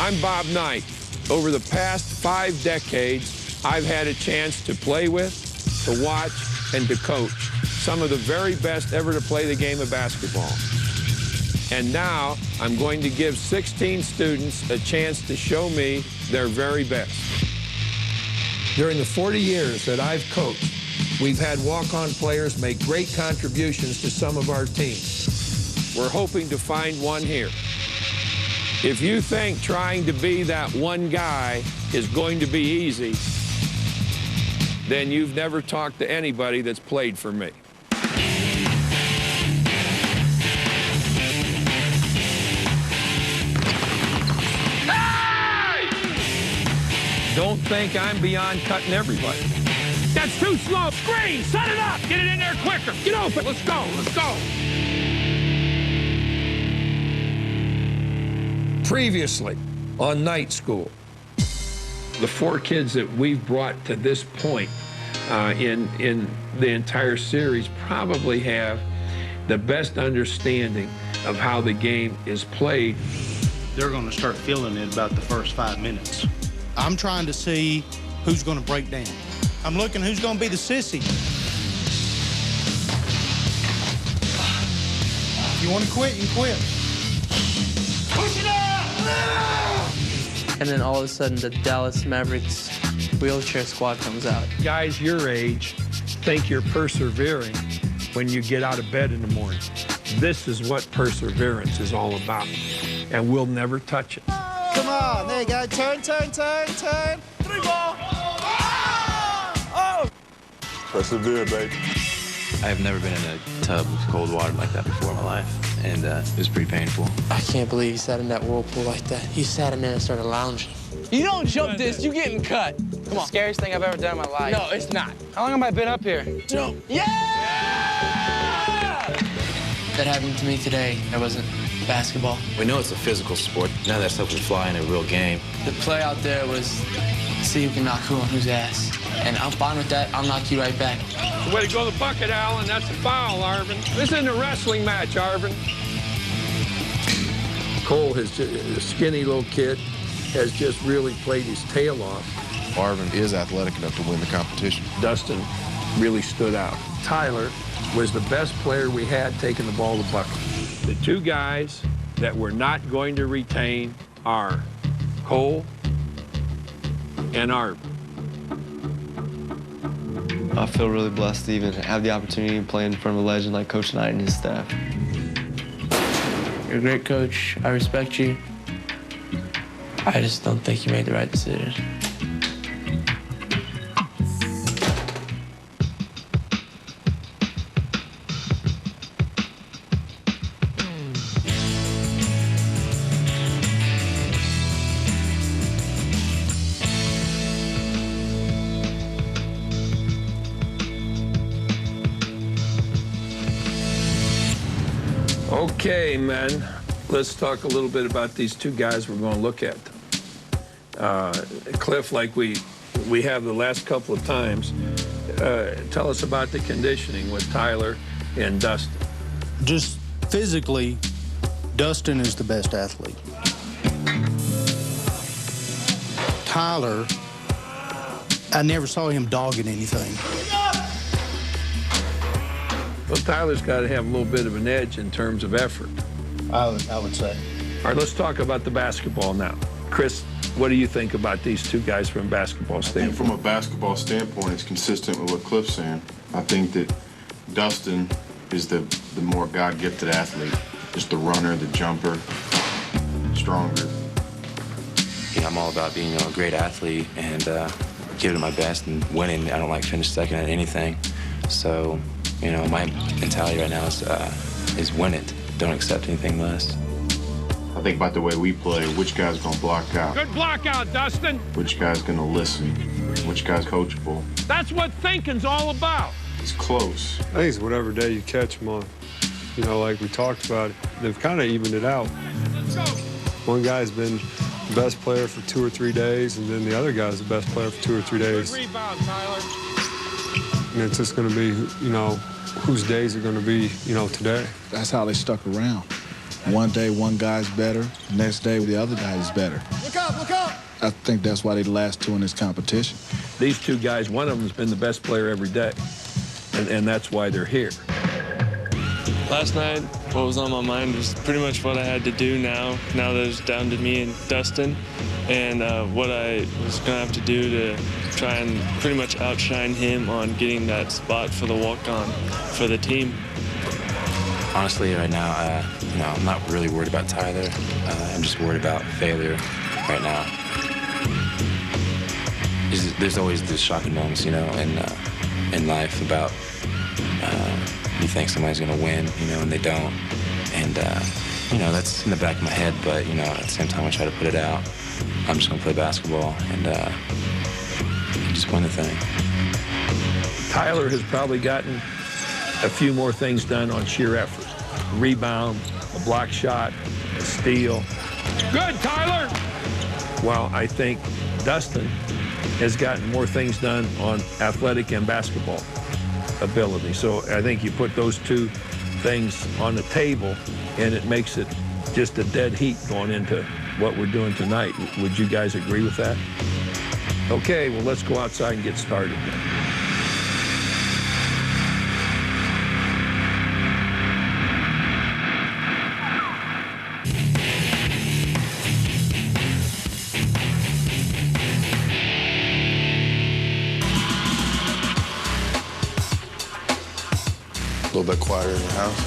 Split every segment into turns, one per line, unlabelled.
I'm Bob Knight. Over the past 5 decades, I've had a chance to play with, to watch, and to coach some of the very best ever to play the game of basketball. And now, I'm going to give 16 students a chance to show me their very best. During the 40 years that I've coached, we've had walk-on players make great contributions to some of our teams. We're hoping to find one here. If you think trying to be that one guy is going to be easy, then you've never talked to anybody that's played for me. Hey! Don't think I'm beyond cutting everybody. That's too slow. Screen, set it up. Get it in there quicker. Get open. Let's go. Let's go. Previously on Night School, the 4 kids that we've brought to this point in the entire series probably have the best understanding of how the game is played.
They're going to start feeling it about the first 5 minutes.
I'm trying to see who's going to break down. I'm looking who's going to be the sissy. If you want to quit, you can quit. Push it up!
And then all of a sudden, the Dallas Mavericks wheelchair squad comes out.
Guys your age think you're persevering when you get out of bed in the morning. This is what perseverance is all about, and we'll never touch it.
Come on, there you go. Turn, turn, turn, turn. 3 ball. Oh!
Persevere, baby.
I've never been in a tub with cold water like that before in my life, and it was pretty painful.
I can't believe he sat in that whirlpool like that. He sat in there and started lounging.
You don't jump this, you getting cut. Come on.
Scariest thing I've ever done in my life.
No, it's not.
How long have I been up here?
Jump. Yeah!
That happened to me today. It wasn't basketball.
We know it's a physical sport. None of that stuff would fly in a real game.
The play out there was see who can knock who on whose ass. And I'm fine with that. I'll knock you right back.
Way to go the bucket, Allen. That's a foul, Arvin. This isn't a wrestling match, Arvin. Cole, a skinny little kid, has just really played his tail off.
Marvin is athletic enough to win the competition.
Dustin really stood out. Tyler was the best player we had taking the ball to bucket. The 2 guys that we're not going to retain are Cole and Arvin.
I feel really blessed to even have the opportunity to play in front of a legend like Coach Knight and his staff.
You're a great coach. I respect you. I just don't think you made the right decision.
Okay, men, let's talk a little bit about these 2 guys we're going to look at. Cliff, like we have the last couple of times, tell us about the conditioning with Tyler and Dustin.
Just physically, Dustin is the best athlete. Tyler, I never saw him dogging anything.
Well, Tyler's got to have a little bit of an edge in terms of effort.
I would say.
All right, let's talk about the basketball now. Chris, what do you think about these 2 guys from a basketball standpoint?
From a basketball standpoint, it's consistent with what Cliff's saying. I think that Dustin is the more God-gifted athlete. Just the runner, the jumper, stronger.
Yeah, I'm all about being a great athlete and giving it my best and winning. I don't like finish second at anything. So, my mentality right now is win it. Don't accept anything less.
I think about the way we play, which guy's going to block out.
Good block out, Dustin.
Which guy's going to listen. Which guy's coachable.
That's what thinking's all about.
It's close.
I think it's whatever day you catch them on. Like we talked about, they've kind of evened it out.
Let's go.
One guy's been the best player for 2 or 3 days, and then the other guy's the best player for 2 or 3 days.
Good rebound, Tyler.
And it's just going to be, whose days are going to be, today.
That's how they stuck around. One day one guy's better, next day the other guy is better.
Look up, look up!
I think that's why they the last two in this competition.
These two guys, one of them has been the best player every day, and that's why they're here.
Last night, what was on my mind was pretty much what I had to do now that it's down to me and Dustin, and what I was going to have to do to try and pretty much outshine him on getting that spot for the walk-on for the team.
Honestly, right now, I'm not really worried about Tyler. I'm just worried about failure right now. There's always these shocking moments, in life about you think somebody's going to win, and they don't. And, that's in the back of my head, but, at the same time I try to put it out. I'm just going to play basketball and just win the thing.
Tyler has probably gotten a few more things done on sheer effort. Rebound, a block shot, a steal. Good, Tyler! Well, I think Dustin has gotten more things done on athletic and basketball ability. So I think you put those two things on the table, and it makes it just a dead heat going into what we're doing tonight. Would you guys agree with that? Okay, well, let's go outside and get started then.
A little bit quieter in the house.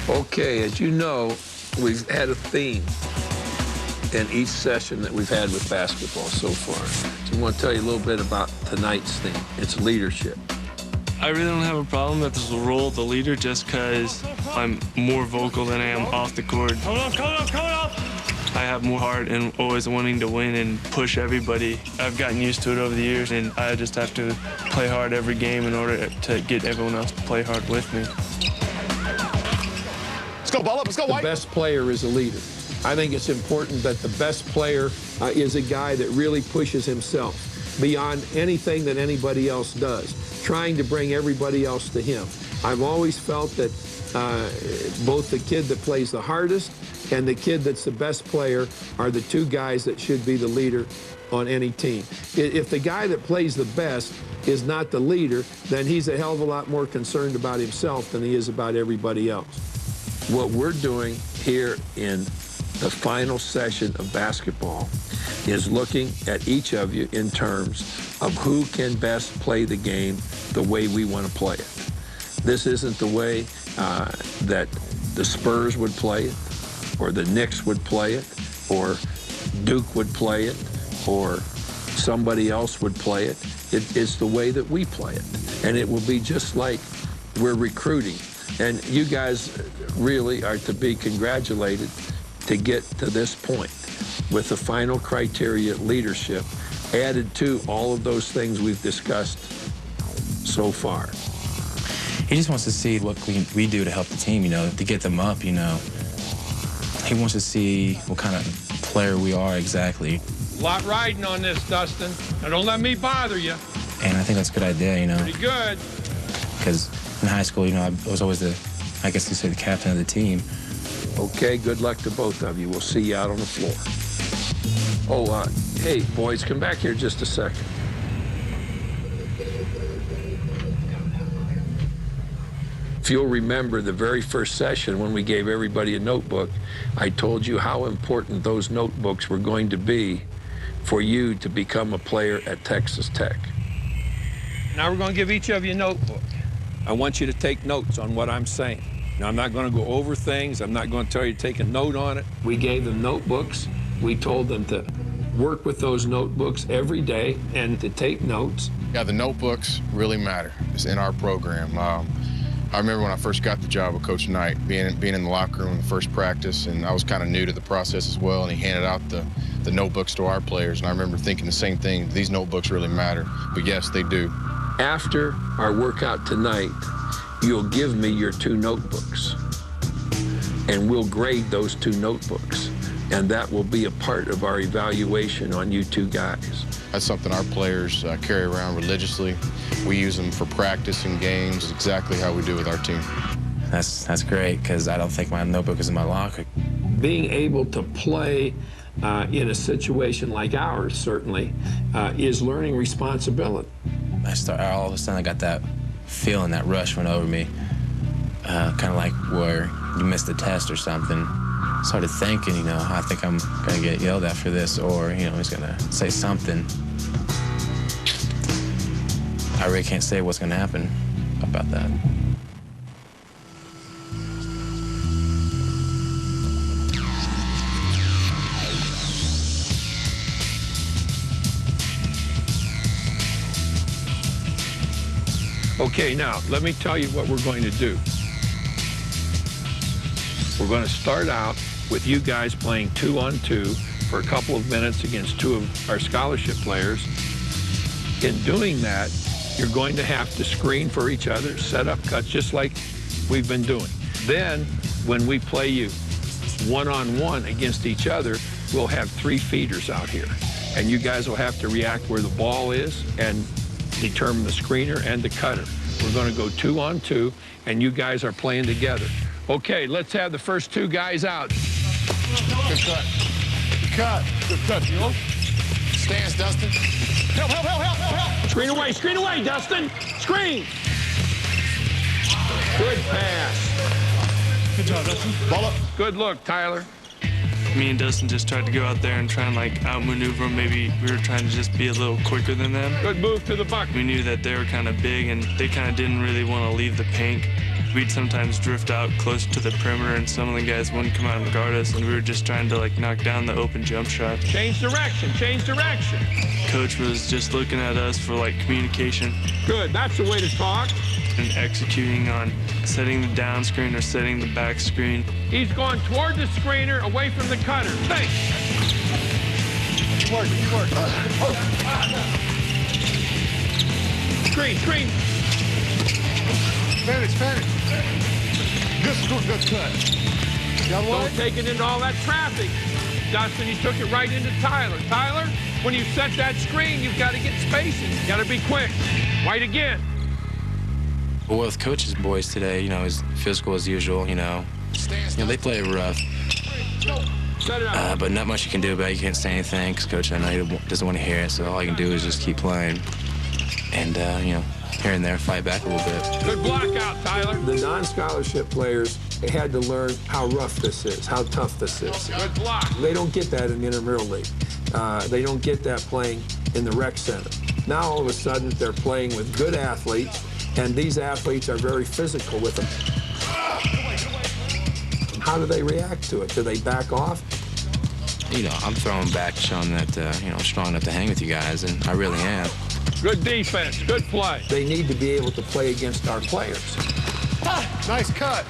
Okay, as you know, we've had a theme in each session that we've had with basketball so far. So I want to tell you a little bit about tonight's theme. It's leadership.
I really don't have a problem with the role of the leader just because I'm more vocal than I am off the court.
Coming up!
I have more heart and always wanting to win and push everybody. I've gotten used to it over the years, and I just have to play hard every game in order to get everyone else to play hard with me.
Let's go, ball up, let's go, White!
The best player is a leader. I think it's important that the best player is a guy that really pushes himself beyond anything that anybody else does, trying to bring everybody else to him. I've always felt that both the kid that plays the hardest and the kid that's the best player are the two guys that should be the leader on any team. If the guy that plays the best is not the leader, then he's a hell of a lot more concerned about himself than he is about everybody else. What we're doing here in the final session of basketball is looking at each of you in terms of who can best play the game the way we want to play it. This isn't the way that the Spurs would play it, or the Knicks would play it, or Duke would play it, or somebody else would play it. It's the way that we play it. And it will be just like we're recruiting. And you guys really are to be congratulated to get to this point with the final criteria leadership added to all of those things we've discussed so far.
He just wants to see what we do to help the team, to get them up, He wants to see what kind of player we are exactly.
A lot riding on this, Dustin. Now, don't let me bother you.
And I think that's a good idea,
Pretty good.
Because in high school, I was always the captain of the team.
Okay, good luck to both of you. We'll see you out on the floor. Oh, hey, boys, come back here just a second. If you'll remember the very first session when we gave everybody a notebook, I told you how important those notebooks were going to be for you to become a player at Texas Tech. Now we're going to give each of you a notebook. I want you to take notes on what I'm saying. Now, I'm not going to go over things. I'm not going to tell you to take a note on it. We gave them notebooks. We told them to work with those notebooks every day and to take notes.
Yeah, the notebooks really matter. It's in our program. I remember when I first got the job with Coach Knight, being in the locker room in the first practice, and I was kind of new to the process as well, and he handed out the notebooks to our players, and I remember thinking the same thing, these notebooks really matter, but yes, they do.
After our workout tonight, you'll give me your 2 notebooks, and we'll grade those 2 notebooks. And that will be a part of our evaluation on you two guys.
That's something our players carry around religiously. We use them for practice and games, exactly how we do with our team.
That's great, because I don't think my notebook is in my locker.
Being able to play in a situation like ours, certainly, is learning responsibility.
All of a sudden I got that feeling, that rush went over me, kind of like where you missed a test or something. Started thinking, I think I'm gonna get yelled at for this, or he's gonna say something. I really can't say what's gonna happen about that.
Okay, now, let me tell you what we're going to do. We're going to start out with you guys playing 2-on-2 for a couple of minutes against two of our scholarship players. In doing that, you're going to have to screen for each other, set up cuts, just like we've been doing. Then, when we play you one-on-one against each other, we'll have 3 feeders out here. And you guys will have to react where the ball is and determine the screener and the cutter. We're going to go 2-on-2, and you guys are playing together. Okay, let's have the first 2 guys out.
Good cut. Good cut. Good cut, Hilo. Stance, Dustin. Help, help, help, help, help, help.
Screen away, Dustin. Screen. Good pass.
Good job, Dustin. Ball up.
Good look, Tyler.
Me and Dustin just tried to go out there and try and outmaneuver them. Maybe we were trying to just be a little quicker than them.
Good move to the buck.
We knew that they were kind of big and they kind of didn't really want to leave the paint. We'd sometimes drift out close to the perimeter and some of the guys wouldn't come out and guard us, and we were just trying to knock down the open jump shot.
Change direction, change direction.
Coach was just looking at us for communication.
Good, that's the way to talk.
And executing on setting the down screen or setting the back screen.
He's going toward the screener, away from the cutter. Think.
Good work, good work.
Screen.
Spanish. Good cut.
Don't take it into all that traffic. Dustin, you took it right into Tyler. Tyler, when you set that screen, you've got to get spacing. You've got to be quick. White again.
Well, with Coach's boys today, he's physical as usual, they play rough. But not much you can do about it. You can't say anything because Coach, I know he doesn't want to hear it, so all you can do is just keep playing. And, here and there, fight back a little bit.
Good block out, Tyler. The non-scholarship players had to learn how rough this is, how tough this is. Good block. They don't get that in the intramural league. They don't get that playing in the rec center. Now, all of a sudden, they're playing with good athletes, and these athletes are very physical with them. How do they react to it? Do they back off?
I'm throwing back, showing that, I'm strong enough to hang with you guys, and I really am.
Good defense, good play. They need to be able to play against our players.
Nice cut.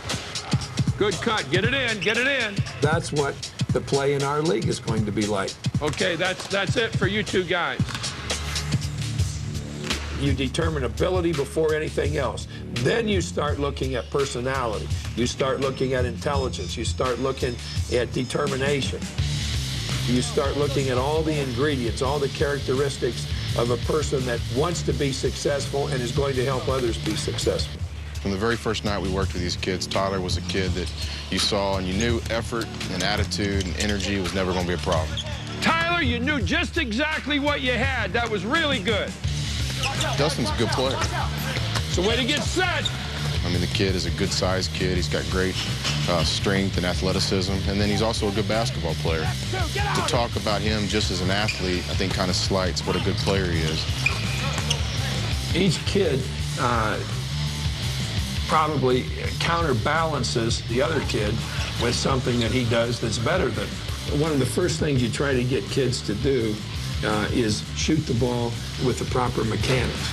Good cut, get it in. That's what the play in our league is going to be like. Okay, that's it for you 2 guys. You determine ability before anything else. Then you start looking at personality. You start looking at intelligence. You start looking at determination. You start looking at all the ingredients, all the characteristics of a person that wants to be successful and is going to help others be successful.
From the very first night we worked with these kids, Tyler was a kid that you saw and you knew effort and attitude and energy was never going to be a problem.
Tyler, you knew just exactly what you had. That was really good.
Dustin's a good player.
It's a way to get set.
I mean, the kid is a good-sized kid. He's got great strength and athleticism, and then he's also a good basketball player. To talk about him just as an athlete, I think kind of slights what a good player he is.
Each kid probably counterbalances the other kid with something that he does that's better than. One of the first things you try to get kids to do is shoot the ball with the proper mechanics.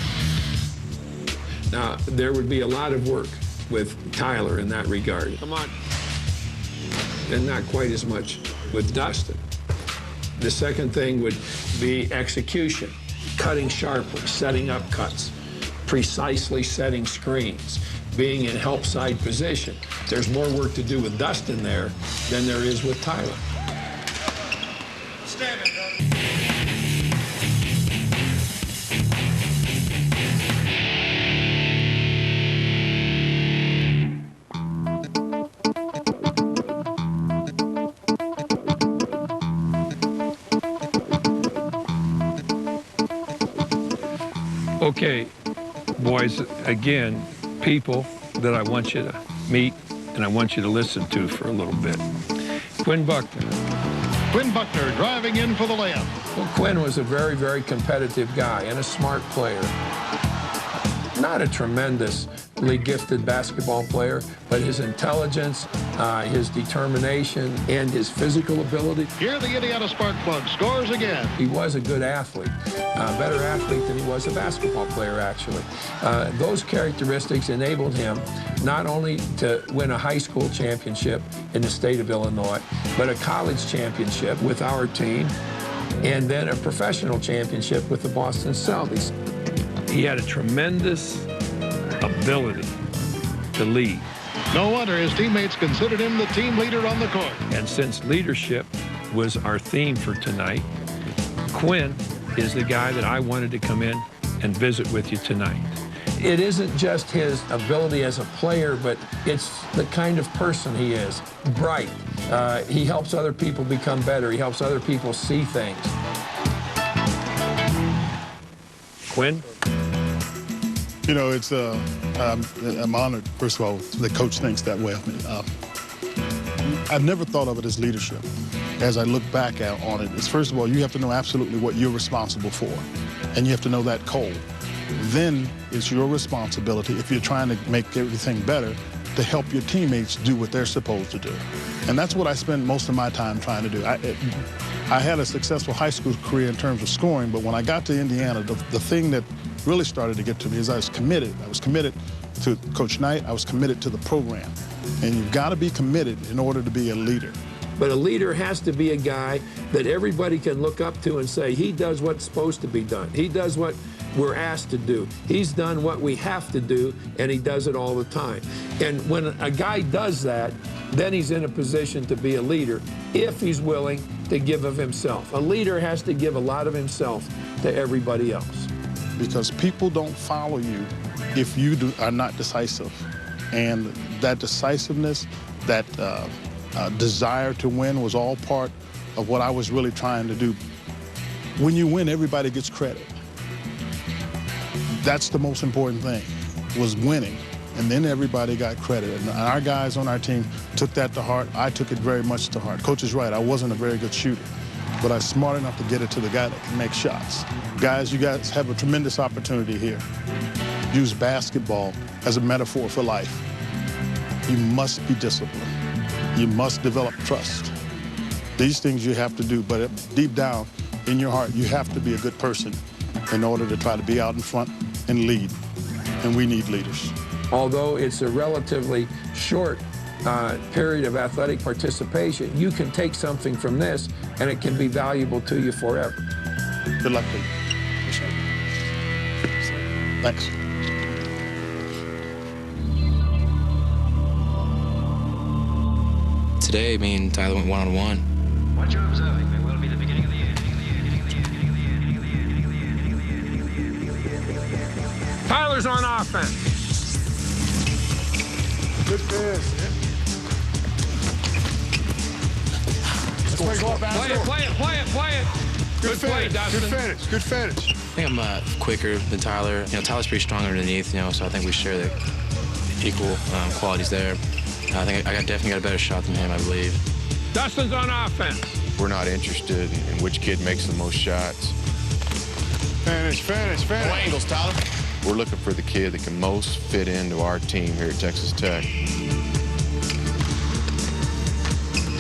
Now, there would be a lot of work with Tyler in that regard. Come on. And not quite as much with Dustin. The second thing would be execution, cutting sharply, setting up cuts, precisely setting screens, being in help side position. There's more work to do with Dustin there than there is with Tyler. Okay, boys, again, people that I want you to meet and I want you to listen to for a little bit. Quinn Buckner.
Quinn Buckner driving in for the layup.
Well, Quinn was a very, very competitive guy and a smart player. Not a tremendously gifted basketball player, but his intelligence, his determination, and his physical ability.
Here the Indiana Spark Plug scores again.
He was a good athlete, a better athlete than he was a basketball player, actually. Those characteristics enabled him not only to win a high school championship in the state of Illinois, but a college championship with our team, and then a professional championship with the Boston Celtics. He had a tremendous ability to lead.
No wonder his teammates considered him the team leader on the court.
And since leadership was our theme for tonight, Quinn is the guy that I wanted to come in and visit with you tonight. It isn't just his ability as a player, but it's the kind of person he is. Bright. He helps other people become better. He helps other people see things. Quinn?
You know, it's I'm honored, first of all, the coach thinks that way of me. I've never thought of it as leadership. As I look back on it, it's first of all, you have to know absolutely what you're responsible for, and you have to know that cold. Then it's your responsibility, if you're trying to make everything better, to help your teammates do what they're supposed to do. And that's what I spend most of my time trying to do. I had a successful high school career in terms of scoring, but when I got to Indiana, the thing that really started to get to me is I was committed. I was committed to Coach Knight. I was committed to the program. And you've got to be committed in order to be a leader.
But a leader has to be a guy that everybody can look up to and say, he does what's supposed to be done. He does what we're asked to do. He's done what we have to do, and he does it all the time. And when a guy does that, then he's in a position to be a leader if he's willing to give of himself. A leader has to give a lot of himself to everybody else.
Because people don't follow you if you are not decisive. And that decisiveness, that desire to win was all part of what I was really trying to do. When you win, everybody gets credit. That's the most important thing, was winning. And then everybody got credit. And our guys on our team took that to heart. I took it very much to heart. Coach is right, I wasn't a very good shooter, but I was smart enough to get it to the guy that can make shots. Guys, you guys have a tremendous opportunity here. Use basketball as a metaphor for life. You must be disciplined. You must develop trust. These things you have to do, but deep down in your heart, you have to be a good person in order to try to be out in front and lead. And we need leaders.
Although it's a relatively short period of athletic participation, you can take something from this and it can be valuable to you forever.
Good luck to you. Thanks.
Today, me and Tyler went one-on-one.
What you're observing may well be the beginning of the end.
Tyler's on offense.
Good finish.
Play it. Good play, Dustin.
Good finish.
I think I'm quicker than Tyler. You know, Tyler's pretty strong underneath, you know, so I think we share the equal qualities there. I think I definitely got a better shot than him, I believe.
Dustin's on offense.
We're not interested in which kid makes the most shots.
Finish.
No angles, Tyler. We're looking for the kid that can most fit into our team here at Texas Tech.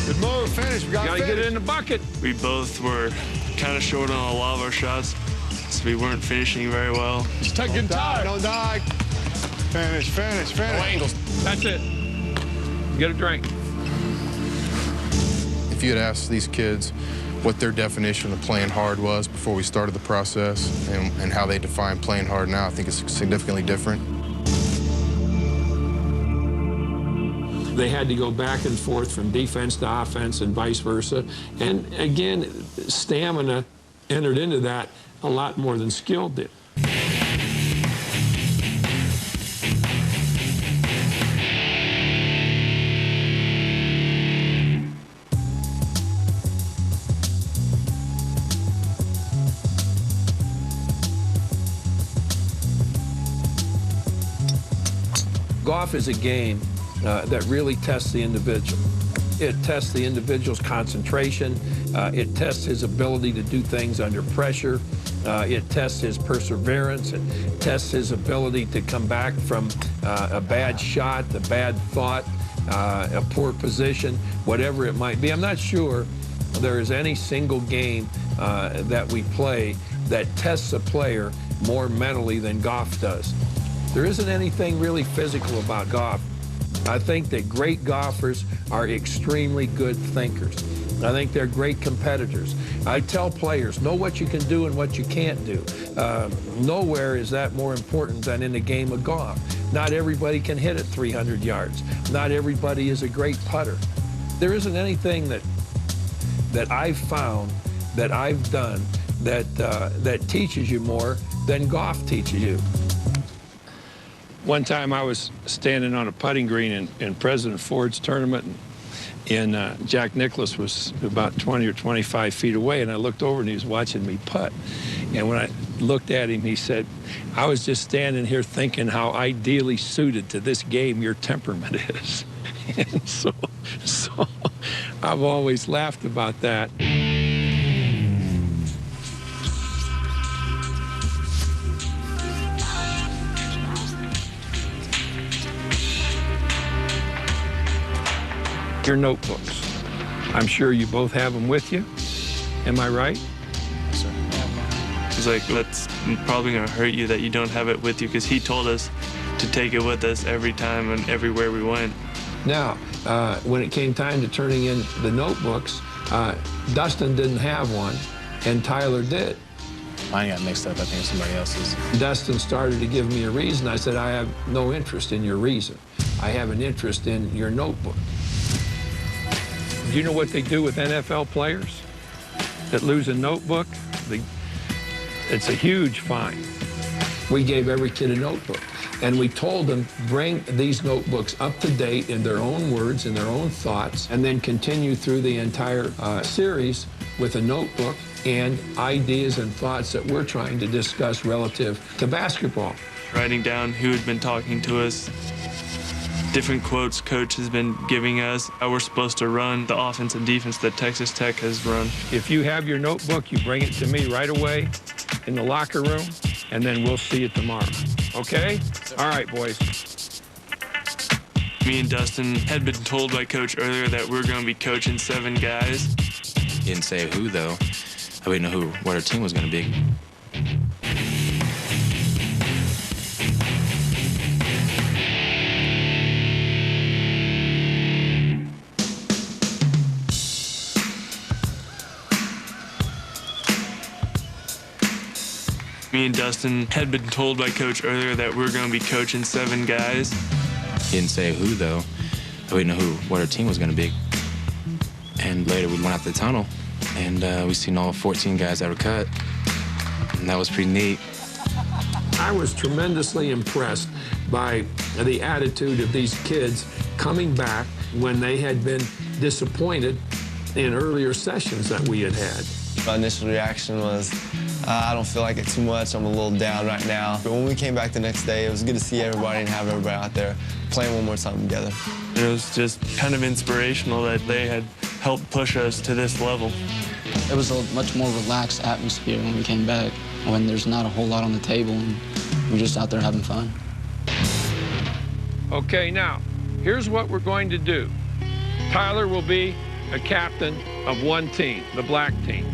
Good move, finish. We
gotta get it in the bucket.
We both were kind of short on a lot of our shots, so we weren't finishing very well.
Just getting tired. Don't die. Finish.
No angles.
That's it. Get a drink.
If you had asked these kids what their definition of playing hard was before we started the process and how they define playing hard now, I think it's significantly different.
They had to go back and forth from defense to offense and vice versa. And again, stamina entered into that a lot more than skill did. Golf is a game that really tests the individual. It tests the individual's concentration. It tests his ability to do things under pressure. It tests his perseverance. It tests his ability to come back from a bad shot, a bad thought, a poor position, whatever it might be. I'm not sure there is any single game that we play that tests a player more mentally than golf does. There isn't anything really physical about golf. I think that great golfers are extremely good thinkers. I think they're great competitors. I tell players, know what you can do and what you can't do. Nowhere is that more important than in a game of golf. Not everybody can hit it 300 yards. Not everybody is a great putter. There isn't anything that I've found, that I've done, that teaches you more than golf teaches you. One time I was standing on a putting green in President Ford's tournament, and Jack Nicklaus was about 20 or 25 feet away, and I looked over and he was watching me putt. And when I looked at him, he said, I was just standing here thinking how ideally suited to this game your temperament is. And so I've always laughed about that. Your notebooks. I'm sure you both have them with you. Am I right?
Yes, sir. He's like, that's probably gonna hurt you that you don't have it with you, because he told us to take it with us every time and everywhere we went.
Now, when it came time to turning in the notebooks, Dustin didn't have one, and Tyler did.
Mine got mixed up. I think somebody else's.
Dustin started to give me a reason. I said, I have no interest in your reason. I have an interest in your notebook. Do you know what they do with NFL players that lose a notebook? It's a huge fine. We gave every kid a notebook, and we told them, bring these notebooks up to date in their own words, in their own thoughts, and then continue through the entire series with a notebook and ideas and thoughts that we're trying to discuss relative to basketball.
Writing down who had been talking to us, different quotes coach has been giving us, how we're supposed to run the offense and defense that Texas Tech has run.
If you have your notebook, you bring it to me right away in the locker room, and then we'll see you tomorrow. Okay? All right, boys.
Me and Dustin had been told by Coach earlier that we're going to be coaching 7 guys.
He didn't say who, though. I didn't know what our team was going to be.
Me and Dustin had been told by Coach earlier that we're going to be coaching 7 guys.
He didn't say who, though. I didn't know what our team was going to be. And later we went out the tunnel, and we seen all 14 guys that were cut. And that was pretty neat.
I was tremendously impressed by the attitude of these kids coming back when they had been disappointed in earlier sessions that we had had.
My initial reaction was, I don't feel like it too much. I'm a little down right now. But when we came back the next day, it was good to see everybody and have everybody out there playing one more time together.
It was just kind of inspirational that they had helped push us to this level.
It was a much more relaxed atmosphere when we came back, when there's not a whole lot on the table and we're just out there having fun.
Okay, now, here's what we're going to do. Tyler will be a captain of one team, the black team.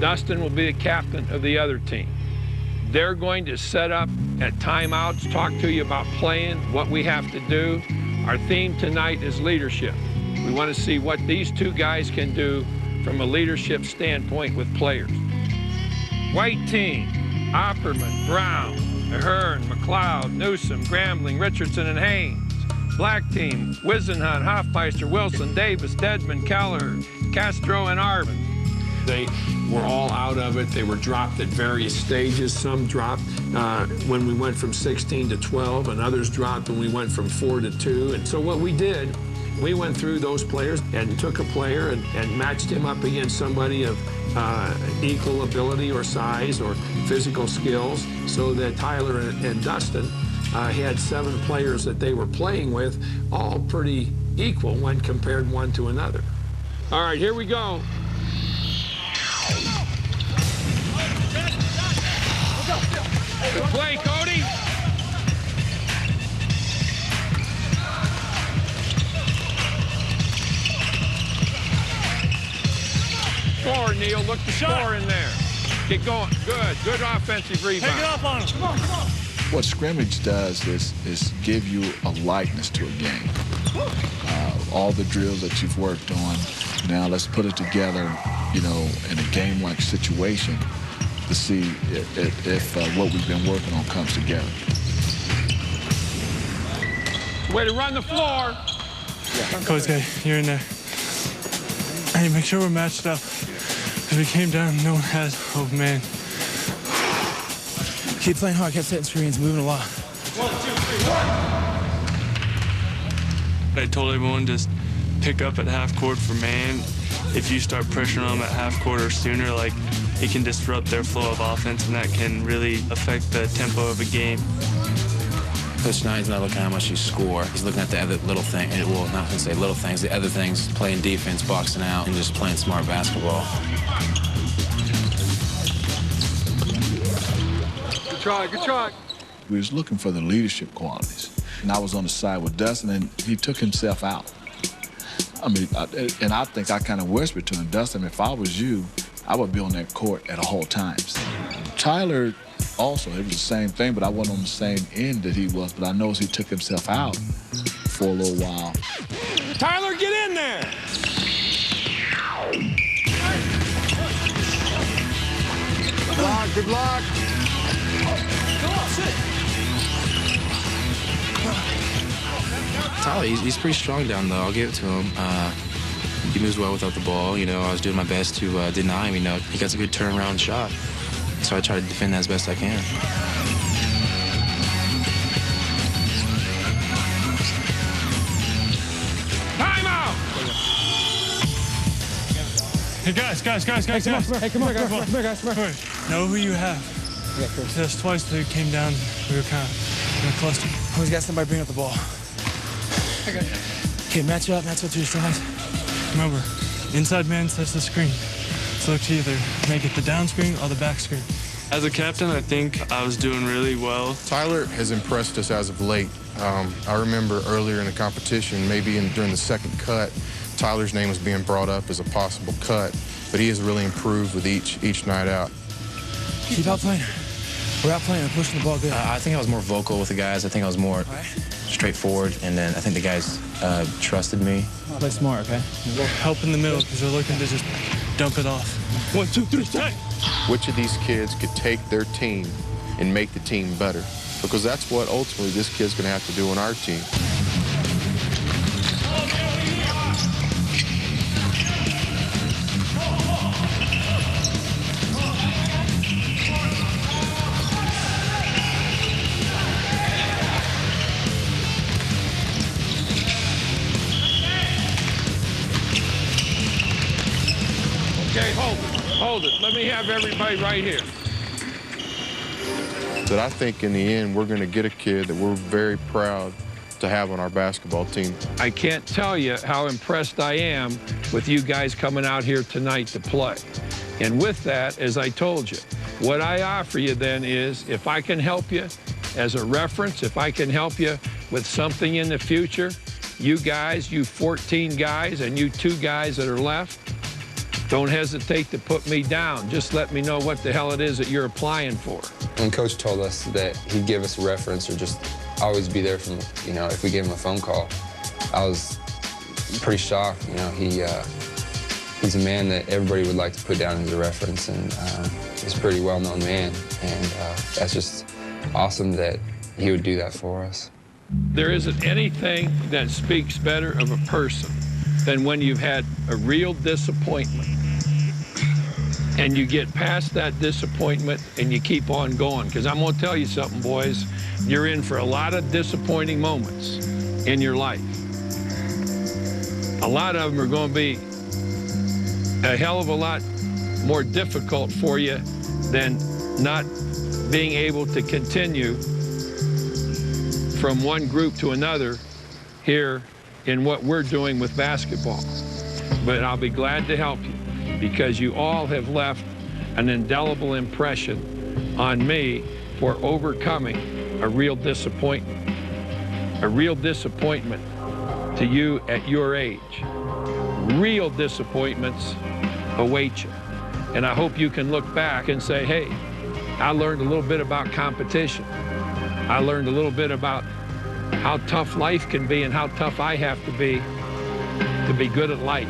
Dustin will be the captain of the other team. They're going to set up at timeouts, talk to you about playing, what we have to do. Our theme tonight is leadership. We want to see what these 2 guys can do from a leadership standpoint with players. White team, Opperman, Brown, Ahern, McLeod, Newsom, Grambling, Richardson, and Haynes. Black team, Wisenhunt, Hoffmeister, Wilson, Davis, Dedman, Keller, Castro, and Arvin. They were all out of it. They were dropped at various stages. Some dropped when we went from 16 to 12, and others dropped when we went from 4 to 2. And so what we did, we went through those players and took a player and matched him up against somebody of equal ability or size or physical skills, so that Tyler and Dustin had 7 players that they were playing with, all pretty equal when compared one to another. All right, here we go. Good play, Cody. Score, Neil. Look to score in there. Get going. Good. Good offensive rebound.
Take it up on him. Come on, come on.
What scrimmage does is give you a likeness to a game. All the drills that you've worked on, now let's put it together, you know, in a game-like situation to see if what we've been working on comes together.
Way to run the floor.
Coach Guy, you're in there. Hey, make sure we're matched up. Because we came down, no one has, oh man.
Keep playing hard, keep setting screens, moving a lot.
1, 2, 3, 1. I told everyone just pick up at half court for man. If you start pressuring them at half court or sooner, like, it can disrupt their flow of offense, and that can really affect the tempo of a game.
Coach Knight's not looking at how much you score. He's looking at the other little thing. Well, not going to say little things, the other things, playing defense, boxing out, and just playing smart basketball.
Good try, good try.
We was looking for the leadership qualities. And I was on the side with Dustin, and he took himself out. I mean, and I think I kind of whispered to him, Dustin, if I was you, I would be on that court at all times. Tyler also, it was the same thing, but I wasn't on the same end that he was, but I noticed he took himself out for a little while.
Tyler, get in there!
Good block, good block.
Come on, sit.
Tyler, he's pretty strong down low. I'll give it to him. He moves well without the ball. You know, I was doing my best to deny him. You know, he got a good turnaround shot. So I try to defend that as best I can.
Time out!
Hey, guys. Hey, come on, guys. Know who you have. Just twice they came down, we were kind of in a cluster.
Always got somebody bring up the ball. Okay, match up to your strides.
Remember, inside man sets the screen. So to either make it the down screen or the back screen. As a captain, I think I was doing really well.
Tyler has impressed us as of late. I remember earlier in the competition, maybe during the second cut, Tyler's name was being brought up as a possible cut, but he has really improved with each night out.
Keep out playing. We're out playing and pushing the ball good.
I think I was more vocal with the guys. I think I was more straightforward, and then I think the guys trusted me.
Play smart, okay?
Help in the middle because they're looking to just dump it off.
1, 2, 3, stay.
Which of these kids could take their team and make the team better? Because that's what ultimately this kid's going to have to do on our team.
Okay, hold it. Let me have everybody right here.
But I think in the end, we're going to get a kid that we're very proud to have on our basketball team.
I can't tell you how impressed I am with you guys coming out here tonight to play. And with that, as I told you, what I offer you then is, if I can help you as a reference, if I can help you with something in the future, you guys, you 14 guys and you 2 guys that are left, don't hesitate to put me down. Just let me know what the hell it is that you're applying for.
When Coach told us that he'd give us a reference or just always be there from, you know, if we gave him a phone call, I was pretty shocked. You know, he's a man that everybody would like to put down as a reference, and he's a pretty well-known man, and that's just awesome that he would do that for us.
There isn't anything that speaks better of a person than when you've had a real disappointment and you get past that disappointment and you keep on going. Because I'm going to tell you something, boys. You're in for a lot of disappointing moments in your life. A lot of them are going to be a hell of a lot more difficult for you than not being able to continue from one group to another here in what we're doing with basketball. But I'll be glad to help you because you all have left an indelible impression on me for overcoming a real disappointment. A real disappointment to you at your age. Real disappointments await you. And I hope you can look back and say, hey, I learned a little bit about competition. I learned a little bit about how tough life can be and how tough I have to be good at life.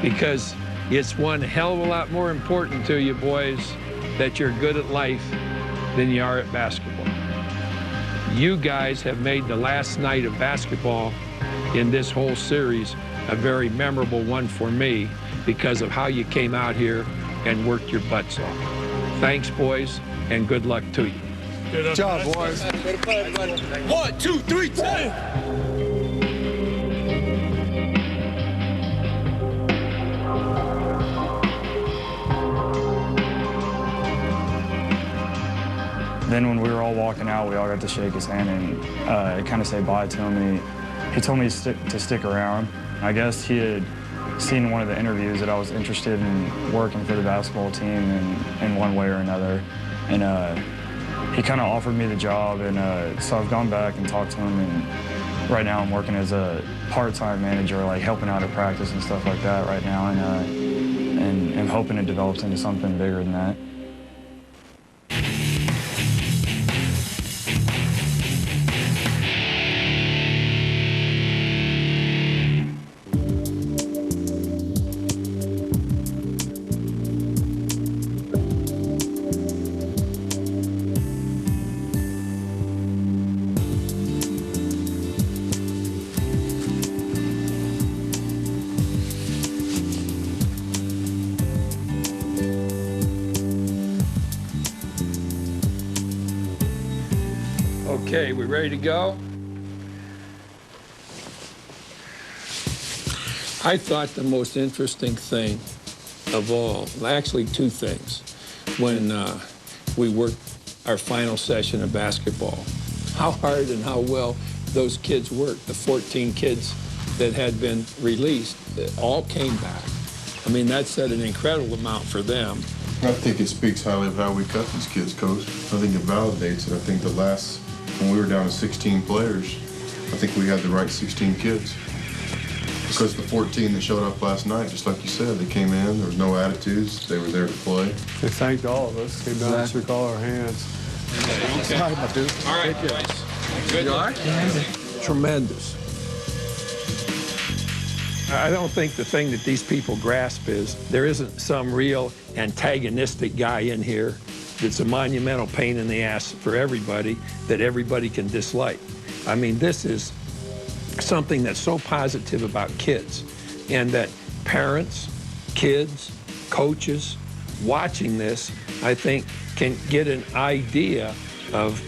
Because it's one hell of a lot more important to you, boys, that you're good at life than you are at basketball. You guys have made the last night of basketball in this whole series a very memorable one for me because of how you came out here and worked your butts off. Thanks, boys, and good luck to you.
Good job, boys.
1, 2, 3, 10.
Then when we were all walking out, we all got to shake his hand and kind of say bye to him. And he told me to stick around. I guess he had seen in one of the interviews that I was interested in working for the basketball team in one way or another. And he kind of offered me the job. And so I've gone back and talked to him. And right now I'm working as a part-time manager, like helping out at practice and stuff like that right now. And I'm hoping it develops into something bigger than that.
Okay, we ready to go? I thought the most interesting thing of all, actually two things, when we worked our final session of basketball, how hard and how well those kids worked. The 14 kids that had been released all came back. I mean, that said an incredible amount for them.
I think it speaks highly of how we cut these kids, Coach. I think it validates it. I think when we were down to 16 players, I think we had the right 16 kids. Because the 14 that showed up last night, just like you said, they came in, there was no attitudes, they were there to play.
They thanked all of us, came down and shook all our hands.
Okay. All right, guys. Good luck. Tremendous. I don't think the thing that these people grasp is there isn't some real antagonistic guy in here that's a monumental pain in the ass for everybody that everybody can dislike. I mean, this is something that's so positive about kids, and that parents, kids, coaches watching this, I think, can get an idea of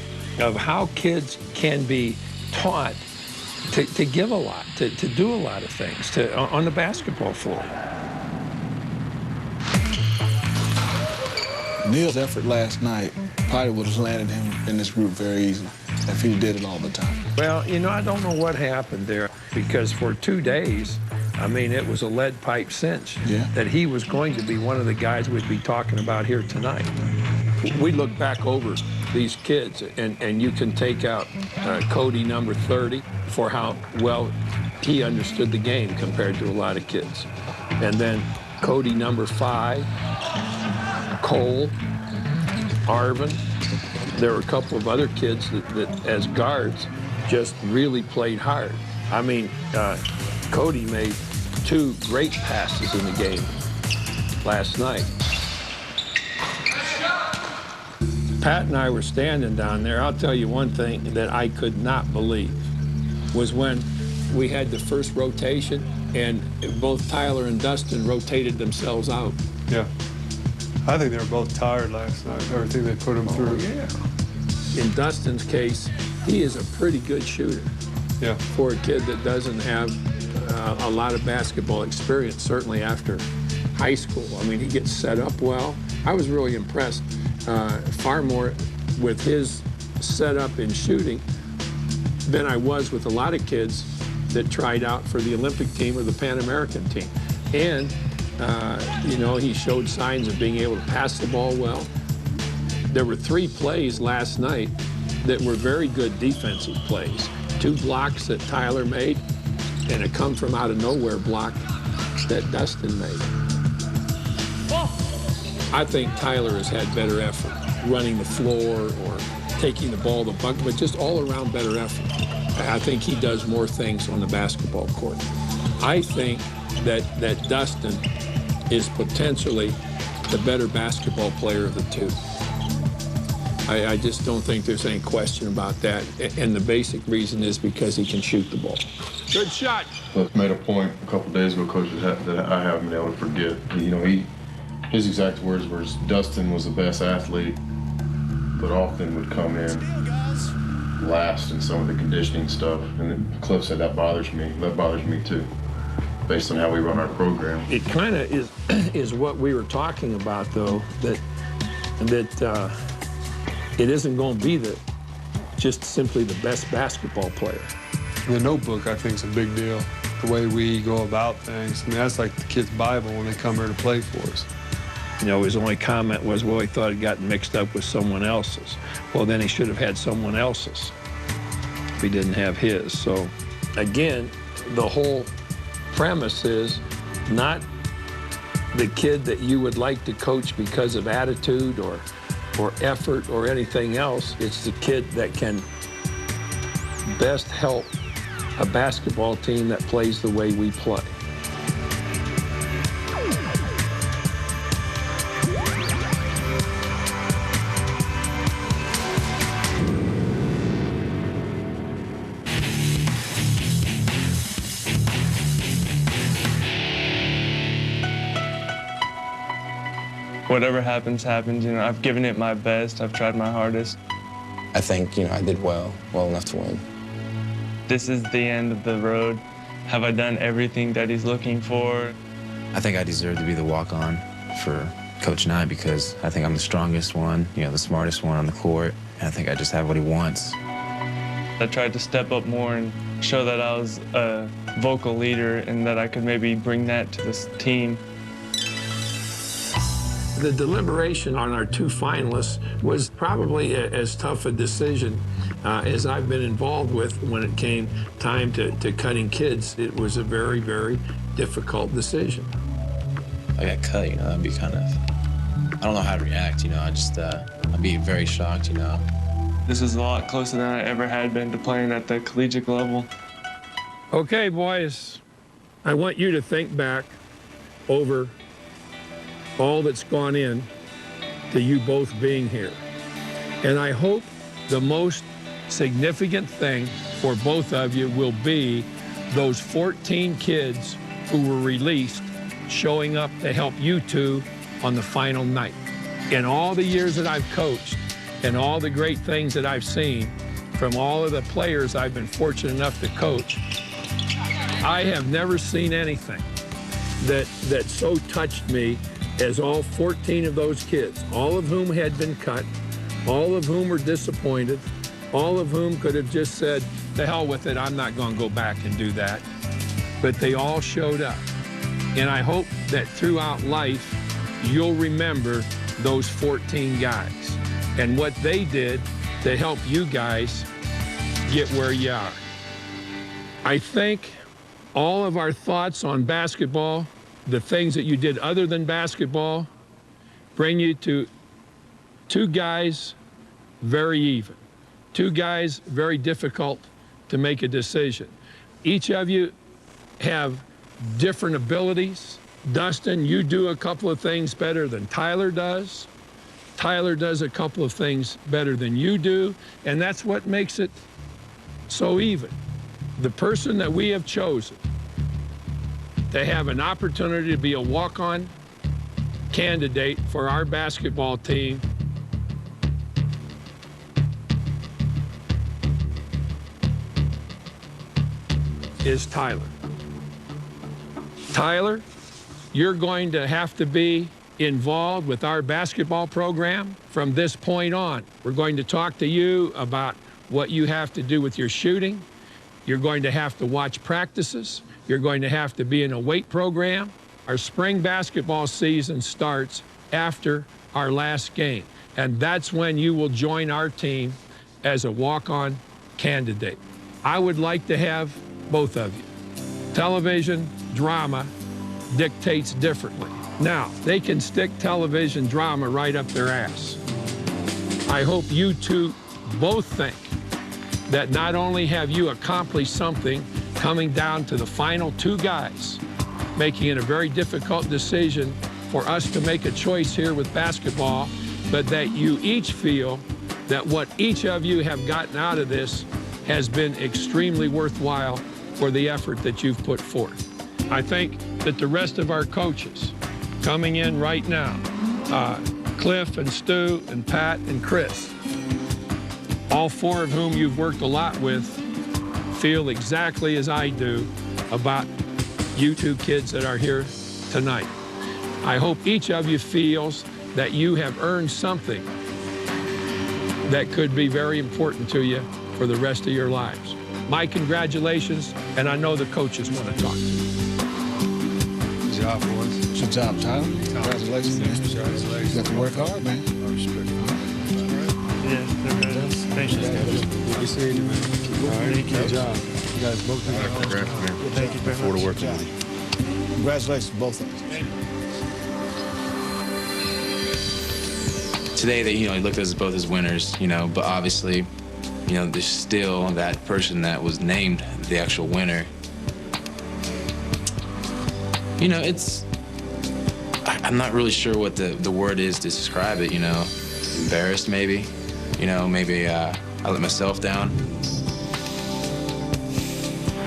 how kids can be taught to give a lot, to do a lot of things on the basketball floor.
Neil's effort last night probably would have landed him in this group very easily if he did it all the time.
Well, you know, I don't know what happened there, because for 2 days, I mean, it was a lead pipe cinch that he was going to be one of the guys we'd be talking about here tonight. We look back over these kids, and you can take out Cody, number 30, for how well he understood the game compared to a lot of kids. And then Cody, number 5, Cole, Arvin. There were a couple of other kids that as guards, just really played hard. I mean, Cody made 2 great passes in the game last night. Pat and I were standing down there. I'll tell you one thing that I could not believe was when we had the first rotation and both Tyler and Dustin rotated themselves out.
Yeah. I think they were both tired last night, everything they put them through.
Yeah. In Dustin's case, he is a pretty good shooter.
Yeah.
For a kid that doesn't have a lot of basketball experience, certainly after high school. I mean, he gets set up well. I was really impressed far more with his setup in shooting than I was with a lot of kids that tried out for the Olympic team or the Pan American team. And, you know, he showed signs of being able to pass the ball well. There were 3 plays last night that were very good defensive plays. 2 blocks that Tyler made and a come from out of nowhere block that Dustin made. I think Tyler has had better effort running the floor or taking the ball to the bucket, but just all around better effort. I think he does more things on the basketball court. I think that Dustin is potentially the better basketball player of the 2. I just don't think there's any question about that. And the basic reason is because he can shoot the ball. Good shot.
I made a point a couple days ago, Coach, that I haven't been able to forget. You know, his exact words were, Dustin was the best athlete, but often would come in last in some of the conditioning stuff. And then Cliff said that bothers me. That bothers me too, based on how we run our program.
It kind of is what we were talking about, though, that it isn't going to be just simply the best basketball player.
The notebook, I think, is a big deal. The way we go about things. I mean, that's like the kids' Bible when they come here to play for us.
You know, his only comment was, well, he thought it got mixed up with someone else's. Well, then he should have had someone else's if he didn't have his. So, again, the whole premise is not the kid that you would like to coach because of attitude or effort or anything else. It's the kid that can best help a basketball team that plays the way we play.
Whatever happens, happens. You know, I've given it my best. I've tried my hardest.
I think, you know, I did well enough to win.
This is the end of the road. Have I done everything that he's looking for?
I think I deserve to be the walk-on for Coach Nye because I think I'm the strongest one, you know, the smartest one on the court, and I think I just have what he wants.
I tried to step up more and show that I was a vocal leader and that I could maybe bring that to this team.
The deliberation on our 2 finalists was probably as tough a decision as I've been involved with when it came time to cutting kids. It was a very, very difficult decision.
I got cut, you know, that'd be kind of, I don't know how to react, you know, I'd be very shocked, you know.
This is a lot closer than I ever had been to playing at the collegiate level.
Okay, boys, I want you to think back over all that's gone in to you both being here. And I hope the most significant thing for both of you will be those 14 kids who were released showing up to help you 2 on the final night. In all the years that I've coached and all the great things that I've seen from all of the players I've been fortunate enough to coach, I have never seen anything that so touched me as all 14 of those kids, all of whom had been cut, all of whom were disappointed, all of whom could have just said, to hell with it, I'm not going to go back and do that. But they all showed up. And I hope that throughout life, you'll remember those 14 guys and what they did to help you guys get where you are. I think all of our thoughts on basketball, the things that you did other than basketball, bring you to 2 guys very even, 2 guys very difficult to make a decision. Each of you have different abilities. Dustin, you do a couple of things better than Tyler does. Tyler does a couple of things better than you do, and that's what makes it so even. The person that we have chosen to have an opportunity to be a walk-on candidate for our basketball team is Tyler. Tyler, you're going to have to be involved with our basketball program from this point on. We're going to talk to you about what you have to do with your shooting. You're going to have to watch practices. You're going to have to be in a weight program. Our spring basketball season starts after our last game, and that's when you will join our team as a walk-on candidate. I would like to have both of you. Television drama dictates differently. Now, they can stick television drama right up their ass. I hope you two both think that not only have you accomplished something coming down to the final two guys, making it a very difficult decision for us to make a choice here with basketball, but that you each feel that what each of you have gotten out of this has been extremely worthwhile for the effort that you've put forth. I think that the rest of our coaches coming in right now, Cliff and Stu and Pat and Chris, all four of whom you've worked a lot with, feel exactly as I do about you two kids that are here tonight. I hope each of you feels that you have earned something that could be very important to you for the rest of your lives. My congratulations, and I know the coaches want to talk to you.
Good job, boys. Good job, Tyler. Congratulations, man. Congratulations. You got to work hard, man. I respect you.
Yeah, they're good. Thanks, guys.
Good seeing you, man. All right, good job. You guys both did a great job.
Thank you very much.
Look forward to working with you.
Congratulations, both of us.
Today, they, he looked at us both as winners, but obviously, there's still that person that was named the actual winner. I'm not really sure what the word is to describe it, embarrassed maybe, maybe I let myself down.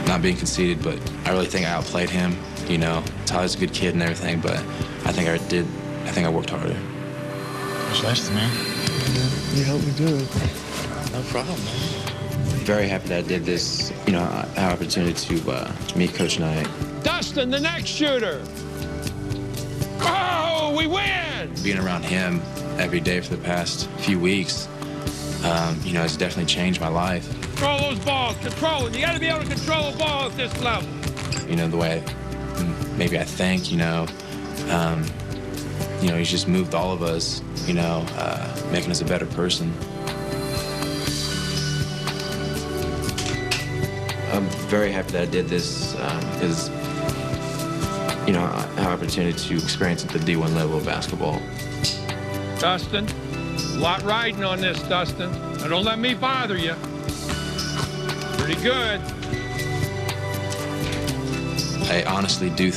Not being conceited, but I really think I outplayed him, Tyler's a good kid and everything, but I think I worked harder.
Congratulations, man.
You helped me do it.
No problem, man.
Very happy that I did this, I had an opportunity to meet Coach Knight.
Dustin, the next shooter. Oh, we win!
Being around him every day for the past few weeks, has definitely changed my life.
Control those balls, control it. You got to be able to control a ball at this level.
The way maybe I think, he's just moved all of us, making us a better person. I'm very happy that I did this because, I have an opportunity to experience at the D1 level of basketball.
Dustin, a lot riding on this, Dustin. Now don't let me bother you. Pretty good.
I honestly do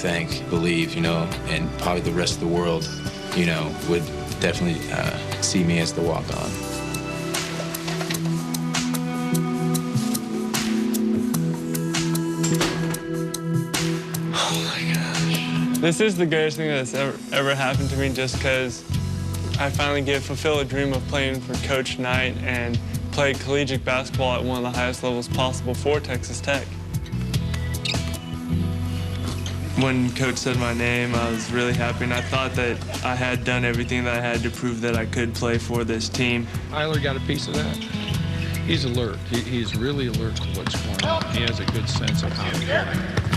believe, and probably the rest of the world, would definitely see me as the walk-on.
This is the greatest thing that's ever happened to me, just because I finally get to fulfill a dream of playing for Coach Knight and play collegiate basketball at one of the highest levels possible for Texas Tech. When Coach said my name, I was really happy, and I thought that I had done everything that I had to prove that I could play for this team.
Tyler got a piece of that. He's alert. He's really alert to what's going on. He has a good sense of how to play.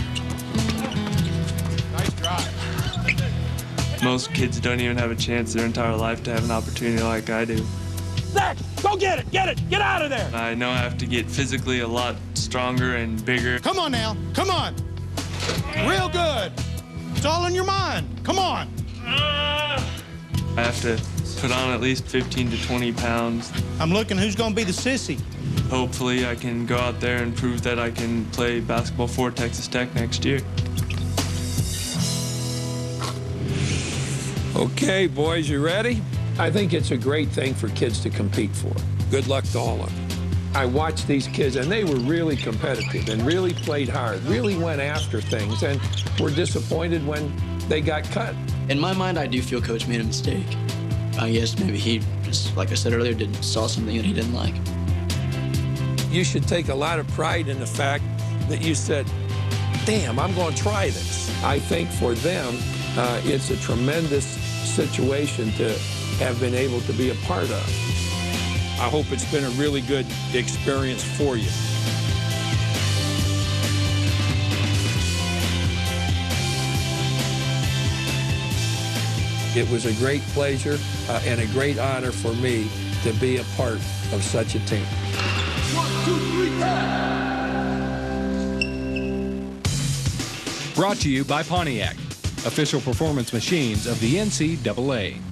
Most kids don't even have a chance their entire life to have an opportunity like I do.
Zach, go get it! Get it! Get out of there!
I know I have to get physically a lot stronger and bigger.
Come on now. Come on. Real good. It's all in your mind. Come on.
I have to put on at least 15 to 20 pounds.
I'm looking who's going to be the sissy.
Hopefully I can go out there and prove that I can play basketball for Texas Tech next year.
Okay, boys, you ready? I think it's a great thing for kids to compete for. Good luck to all of them. I watched these kids, and they were really competitive and really played hard, really went after things, and were disappointed when they got cut.
In my mind, I do feel Coach made a mistake. I guess maybe he just, like I said earlier, saw something that he didn't like.
You should take a lot of pride in the fact that you said, damn, I'm going to try this. I think for them, it's a tremendous situation to have been able to be a part of. I hope it's been a really good experience for you.
It was a great pleasure and a great honor for me to be a part of such a team.
1, 2, 3, tap!
Brought to you by Pontiac, official performance machines of the NCAA.